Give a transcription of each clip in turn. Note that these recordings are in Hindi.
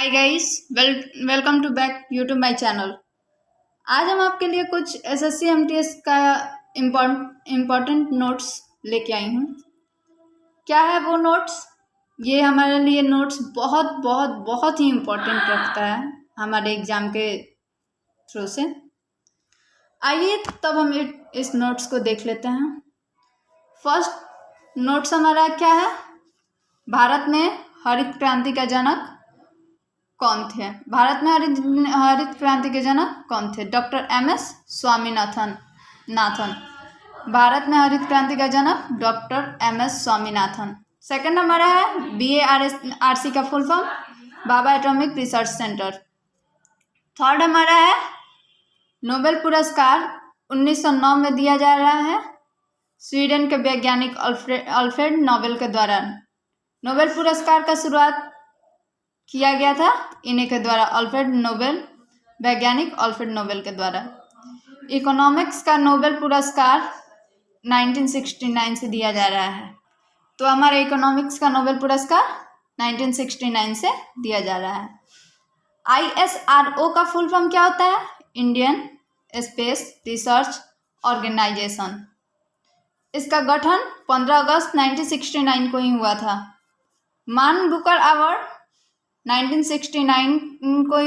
Hi guys, welcome to back YouTube my channel. आज हम आपके लिए कुछ एसएससी एमटीएस का इम्पोर्टेंट नोट्स लेके आई हूँ। क्या है वो नोट्स? ये हमारे लिए नोट्स बहुत बहुत बहुत ही इम्पोर्टेंट रखता है हमारे एग्जाम के थ्रू से। आइए तब हम इस नोट्स को देख लेते हैं। फर्स्ट नोट्स हमारा क्या है? भारत में हरित क्रांति का जनक कौन थे? भारत में हरित क्रांति के जनक कौन थे? Doctor MS. स्वामीनाथन। भारत में हरित क्रांति का जनक डॉक्टर एम.एस. स्वामीनाथन। सेकंड हमारा है BARC का फुल फॉर्म बाबा एटॉमिक रिसर्च सेंटर। थर्ड हमारा है नोबेल पुरस्कार 1909 में दिया जा रहा है स्वीडन के वैज्ञानिक अल्फ्रेड नोबेल के द्वारा। नोबेल पुरस्कार का शुरुआत किया गया था इन्हीं के द्वारा, वैज्ञानिक अल्फ्रेड नोबेल के द्वारा। इकोनॉमिक्स का नोबेल पुरस्कार 1969 से दिया जा रहा है। तो हमारे इकोनॉमिक्स का नोबेल पुरस्कार 1969 से दिया जा रहा है। ISRO का फुल फॉर्म क्या होता है? Indian Space Research Organisation. इसका गठन 15 अगस्त 1969 को ही हुआ था। मान बुकर अवार्ड 1969 को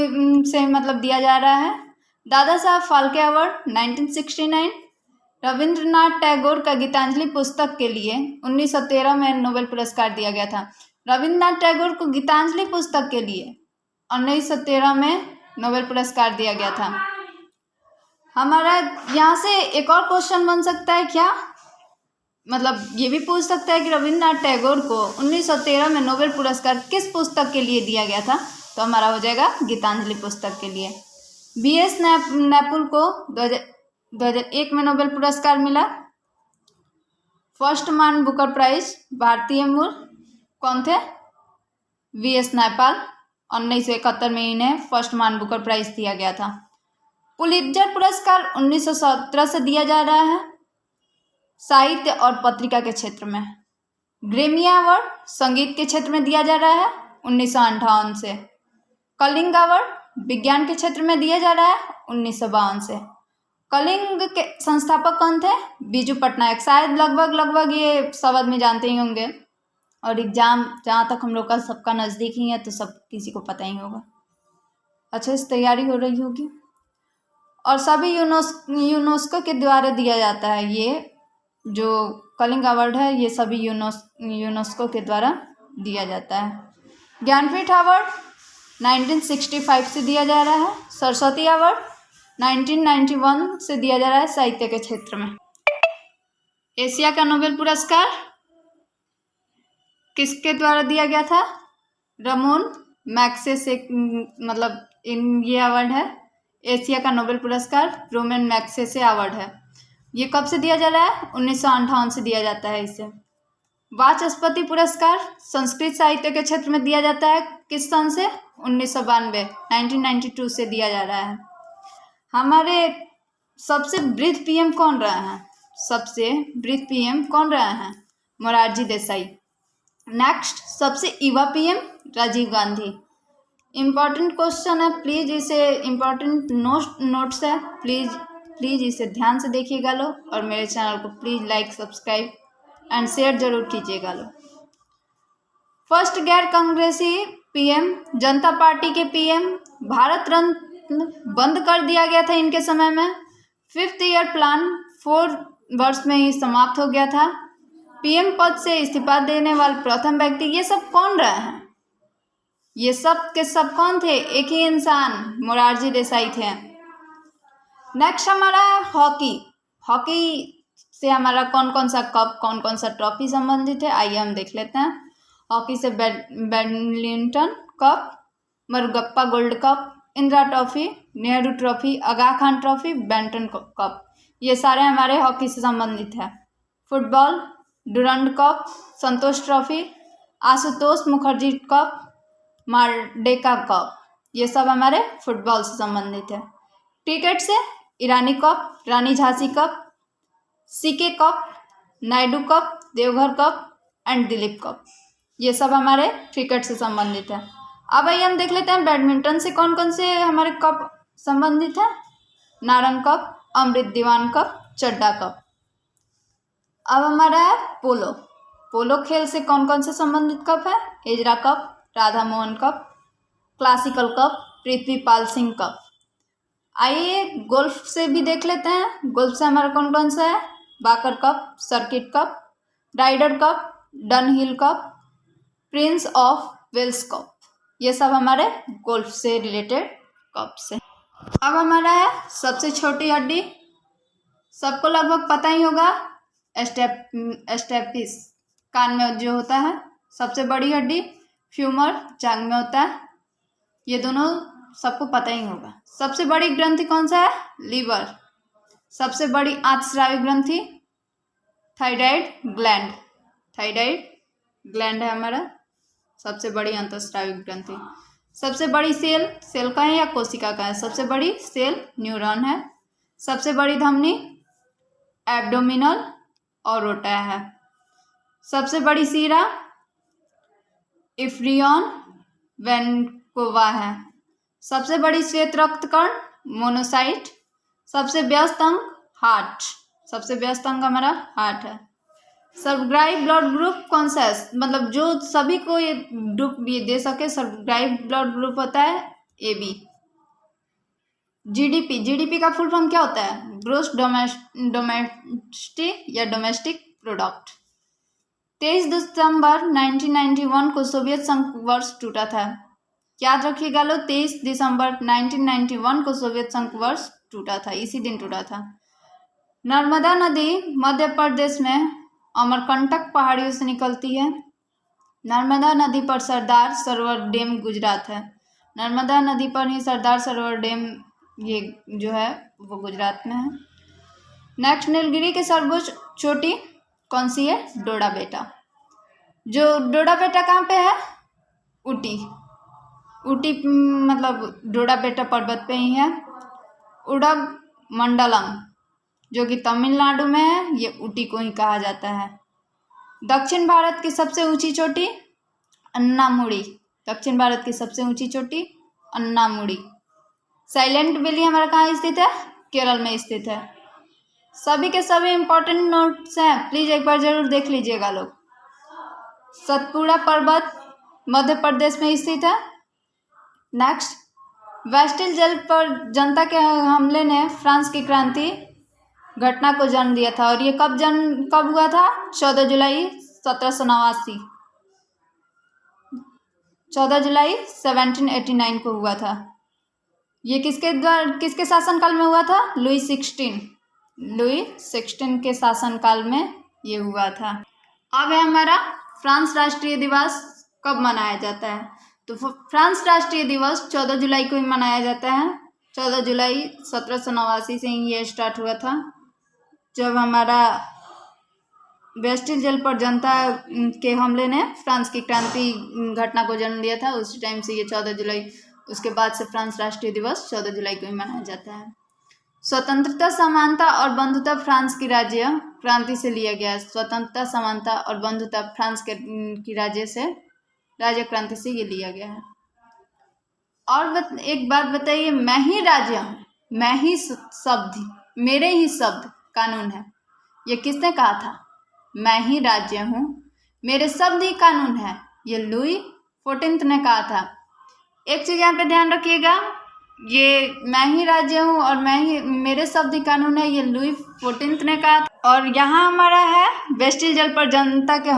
से मतलब दिया जा रहा है। दादा साहब फाल्के अवार्ड 1969। रविंद्रनाथ टैगोर का गीतांजलि पुस्तक के लिए 1913 में नोबेल पुरस्कार दिया गया था। रविंद्रनाथ टैगोर को गीतांजलि पुस्तक के लिए 1913 में नोबेल पुरस्कार दिया गया था। हमारा यहाँ से एक और क्वेश्चन बन सकता है क्या? मतलब ये भी पूछ सकता है कि रविंद्रनाथ टैगोर को 1913 में नोबेल पुरस्कार किस पुस्तक के लिए दिया गया था? तो हमारा हो जाएगा गीतांजलि पुस्तक के लिए। BS नैपुल को 2001 में नोबेल पुरस्कार मिला। फर्स्ट मान बुकर प्राइज भारतीय मूल कौन थे? VS नैपाल। 1971 में इन्हें फर्स्ट मान बुकर प्राइज दिया गया था। पुलित्जर पुरस्कार 1917 से दिया जा रहा है साहित्य और पत्रिका के क्षेत्र में। ग्रेमी अवार्ड संगीत के क्षेत्र में दिया जा रहा है 1958 से। कलिंग अवार्ड विज्ञान के क्षेत्र में दिया जा रहा है 1952 से। कलिंग के संस्थापक कौन थे? बीजू पटनायक। शायद लगभग ये सब आदमी जानते ही होंगे, और एग्जाम जहाँ तक हम लोग का सबका नज़दीक ही है तो सब किसी को पता ही होगा। अच्छे से तैयारी हो रही होगी। और सभी यूनेस्को के द्वारा दिया जाता है। ये जो कलिंग अवार्ड है ये सभी यूनेस्को के द्वारा दिया जाता है। ज्ञानपीठ अवार्ड 1965 से दिया जा रहा है। सरस्वती अवार्ड 1991 से दिया जा रहा है साहित्य के क्षेत्र में। एशिया का नोबेल पुरस्कार किसके द्वारा दिया गया था? रमोन मैग्सेसे मतलब ये अवार्ड है। एशिया का नोबेल पुरस्कार रोमन मैग्सेसे अवार्ड है। ये कब से दिया जा रहा है? 1958 से दिया जाता है इसे। वाचस्पति पुरस्कार संस्कृत साहित्य के क्षेत्र में दिया जाता है किस सन से? 1992 से दिया जा रहा है। हमारे सबसे वृद्ध PM कौन रहा है? सबसे वृद्ध PM कौन रहा है? मोरारजी देसाई। नेक्स्ट सबसे युवा PM Rajiv Gandhi. Important question है, प्लीज इसे इम्पॉर्टेंट नोट्स है, प्लीज इसे ध्यान से देखिएगा लो, और मेरे चैनल को please like subscribe and share जरूर कीजिएगा लो। फर्स्ट गैर कांग्रेसी PM जनता पार्टी के PM भारत रत्न बंद कर दिया गया था इनके समय में। 5th ईयर प्लान 4 वर्ष में ही समाप्त हो गया था। PM पद से इस्तीफा देने वाले प्रथम व्यक्ति, ये सब कौन रहे हैं? ये सब के सब कौन थे? एक ही इंसान, मोरारजी देसाई थे। नेक्स्ट हमारा है हॉकी से हमारा कौन कौन सा कप, कौन कौन सा ट्रॉफी संबंधित है, आइए हम देख लेते हैं। हॉकी से badminton cup, Murugappa gold cup, Indira trophy, Nehru trophy, Aga Khan trophy, Benton cup, ये सारे हमारे हॉकी से संबंधित है। Football Durand cup, Santosh trophy, Ashutosh Mukherjee cup, Merdeka cup, ये सब हमारे फुटबॉल से संबंधित है। क्रिकेट से Irani cup, Rani Jhansi cup, CK cup, Nayudu cup, Deodhar cup and Dilip cup, ये सब हमारे क्रिकेट से संबंधित है। अब आइए हम देख लेते हैं बैडमिंटन से कौन कौन से हमारे कप संबंधित है। नारंग कप, अमृत दीवान कप, चड्डा कप। अब हमारा है पोलो। पोलो खेल से कौन कौन से संबंधित कप है। Ezra cup, Radha Mohan cup, classical cup, Prithvipal Singh cup. आइए गोल्फ से भी देख लेते हैं। गोल्फ से हमारा कौन कौन सा है। Barker cup, circuit cup, Ryder cup, Dunhill cup, prince of Wales cup. ये सब हमारे गोल्फ से रिलेटेड कप से। अब हमारा है सबसे छोटी हड्डी, सबको लगभग पता ही होगा, स्टेपिस, कान में जो होता है। सबसे बड़ी हड्डी फ्यूमर, जांघ में होता है। ये दोनों सबको पता ही होगा। सबसे बड़ी ग्रंथि कौन सा है। लीवर। सबसे बड़ी अंतःस्रावी ग्रंथि थायराइड ग्लैंड। थायराइड ग्लैंड है हमारा सबसे बड़ी अंतःस्रावी ग्रंथि। सबसे बड़ी सेल, सेल का है या कोशिका का है। सबसे बड़ी सेल न्यूरॉन है। सबसे बड़ी धमनी एब्डोमिनल औरोटा है। सबसे बड़ी सीरा इफ्रियन वेनकोवा है। सबसे बड़ी श्वेत रक्तकण मोनोसाइट। सबसे व्यस्त अंग हार्ट। सबसे व्यस्त अंग हमारा हार्ट है। सब्सक्राइब ब्लड ग्रुप कौन सा है, मतलब जो सभी को ये ग्रुप ये दे सके। सब्सक्राइब ब्लड ग्रुप होता है AB। GDP, GDP का फुल फॉर्म क्या होता है। ग्रोस डोमेस्टिक या डोमेस्टिक प्रोडक्ट। 23 दिसंबर 1991 को सोवियत संघ वर्ष टूटा था। याद रखिएगा लोग, 23 दिसंबर 1991 को सोवियत संघ वर्ष टूटा था, इसी दिन टूटा था। नर्मदा नदी मध्य प्रदेश में अमरकंटक पहाड़ियों से निकलती है। नर्मदा नदी पर सरदार सरोवर डैम गुजरात है। नर्मदा नदी पर ही सरदार सरोवर डैम ये जो है वो गुजरात में है। नेक्स्ट, नीलगिरी की सर्वोच्च चोटी कौन सी है। डोडा बेटा। जो डोडा बेटा कहाँ पे है। ऊटी। ऊटी मतलब डोडा बेटा पर्वत पे ही है। उडग मंडलम जो कि तमिलनाडु में है, ये ऊटी को ही कहा जाता है। दक्षिण भारत की सबसे ऊंची चोटी अन्नामुड़ी। दक्षिण भारत की सबसे ऊंची चोटी अन्नामुड़ी। साइलेंट वैली हमारा कहाँ स्थित है। केरल में स्थित है। सभी के सभी इंपॉर्टेंट नोट्स हैं, प्लीज एक बार जरूर देख लीजिएगा लोग। सतपुड़ा पर्वत मध्य प्रदेश में स्थित है। नेक्स्ट, बेस्टिल जेल पर जनता के हमले ने फ्रांस की क्रांति घटना को जन्म दिया था। और ये कब हुआ था। 14 जुलाई 1789। 14 जुलाई 1789 को हुआ था। ये किसके शासनकाल में हुआ था। लुई 16 के शासनकाल में ये हुआ था। अब है हमारा फ्रांस राष्ट्रीय दिवस कब मनाया जाता है। तो फ्रांस राष्ट्रीय दिवस 14 जुलाई को ही मनाया जाता है। 14 जुलाई 1789 से ही ये स्टार्ट हुआ था, जब हमारा बेस्टिल जेल पर जनता के हमले ने फ्रांस की क्रांति घटना को जन्म दिया था। उस टाइम से ये 14 जुलाई, उसके बाद से फ्रांस राष्ट्रीय दिवस 14 जुलाई को ही मनाया जाता है। स्वतंत्रता, समानता और बंधुता फ्रांस की राज्य क्रांति से लिया गया है। स्वतंत्रता, समानता और बंधुता फ्रांस की राज्य क्रांति से ये लिया गया है। और एक बात बताइए, मैं ही राज्य हूँ, मैं ही शब्द, मेरे ही शब्द कानून है। ये किसने कहा था। मैं ही राज्य हूँ, मेरे शब्द ही कानून है, ये लुई 14 ने कहा था। एक चीज यहाँ पे ध्यान रखिएगा, ये मैं ही राज्य हूँ और मेरे शब्द ही कानून है, ये लुई 14 ने कहा था। और यहाँ हमारा है बेस्टिल जेल पर जनता के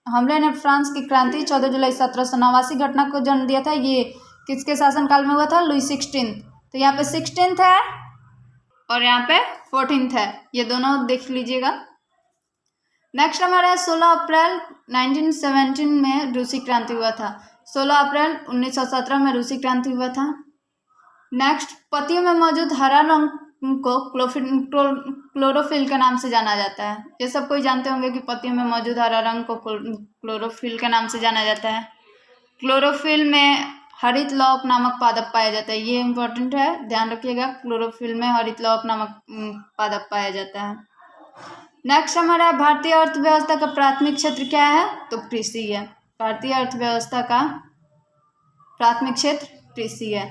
हमले ने फ्रांस की क्रांति 14 जुलाई 1789 घटना को जन्म दिया था। ये किसके शासनकाल में हुआ था। लुई 16। तो यहाँ पे 16 है और यहाँ पे 14 है, ये दोनों देख लीजिएगा। नेक्स्ट हमारा है 16 अप्रैल 1917 में रूसी क्रांति हुआ था। 16 अप्रैल 1917 में रूसी क्रांति हुआ था। नेक्स्ट, पत्तियों में मौजूद हरा रंग को क्लोरोफिल के नाम से जाना जाता है। ये सब कोई जानते होंगे कि पत्तियों में मौजूद हरा रंग को क्लोरोफिल के नाम से जाना जाता है। क्लोरोफिल में हरित लौह नामक पादप पाया जाता है, ये इंपॉर्टेंट है, ध्यान रखिएगा। क्लोरोफिल में हरित लौह नामक पादप पाया जाता है। नेक्स्ट हमारा भारतीय अर्थव्यवस्था का प्राथमिक क्षेत्र क्या है, तो कृषि है। भारतीय अर्थव्यवस्था का प्राथमिक क्षेत्र कृषि है।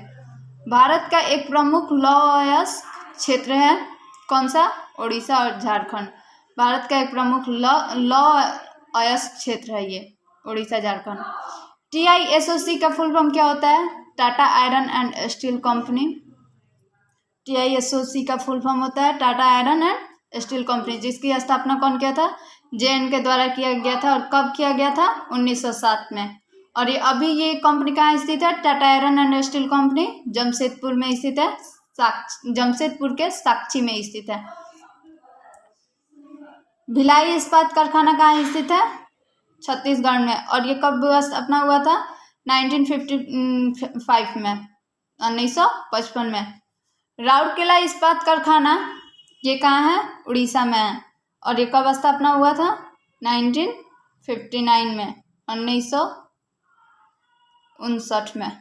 भारत का एक प्रमुख लौह अयस्क क्षेत्र है कौन सा? उड़ीसा और झारखंड। भारत का एक प्रमुख लौह अयस्क क्षेत्र है ये उड़ीसा झारखंड। TISOC का फुल फॉर्म क्या होता है? Tata iron and steel company. TISOC का फुल फॉर्म होता है Tata iron and steel company, जिसकी स्थापना कौन किया था? JN के द्वारा किया गया था। और कब किया गया था? 1907 में। और ये कंपनी कहाँ स्थित है? Tata iron and steel company Jamshedpur में स्थित है। जमशेदपुर के साक्षी में स्थित है। भिलाई इस्पात कारखाना कहाँ स्थित है? छत्तीसगढ़ में। और ये कब स्थापना हुआ था? 1955 में, 1955 में। राउरकेला इस्पात कारखाना ये कहाँ है? उड़ीसा में है। और ये कब स्थापना हुआ था? 1959 में, 1959 में,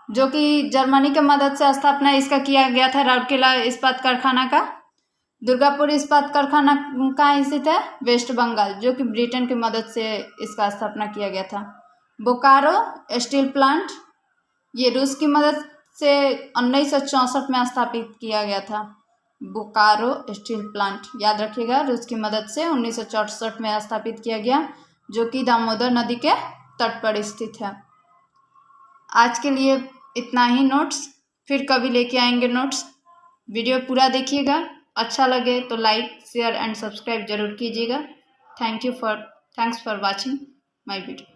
जो कि जर्मनी के मदद से स्थापना इसका किया गया था, राउरकेला इस्पात कारखाना का। दुर्गापुर इस्पात कारखाना कहाँ स्थित है? वेस्ट बंगाल, जो कि ब्रिटेन की मदद से इसका स्थापना किया गया था। बोकारो स्टील प्लांट ये रूस की मदद से 1964 में स्थापित किया गया था। बोकारो स्टील प्लांट याद रखिएगा, रूस की मदद से 1964 में स्थापित किया गया, जो कि दामोदर नदी के तट पर स्थित है। आज के लिए इतना ही नोट्स, फिर कभी लेके आएंगे नोट्स। वीडियो पूरा देखिएगा, अच्छा लगे तो लाइक शेयर एंड सब्सक्राइब जरूर कीजिएगा। Thanks for watching my video.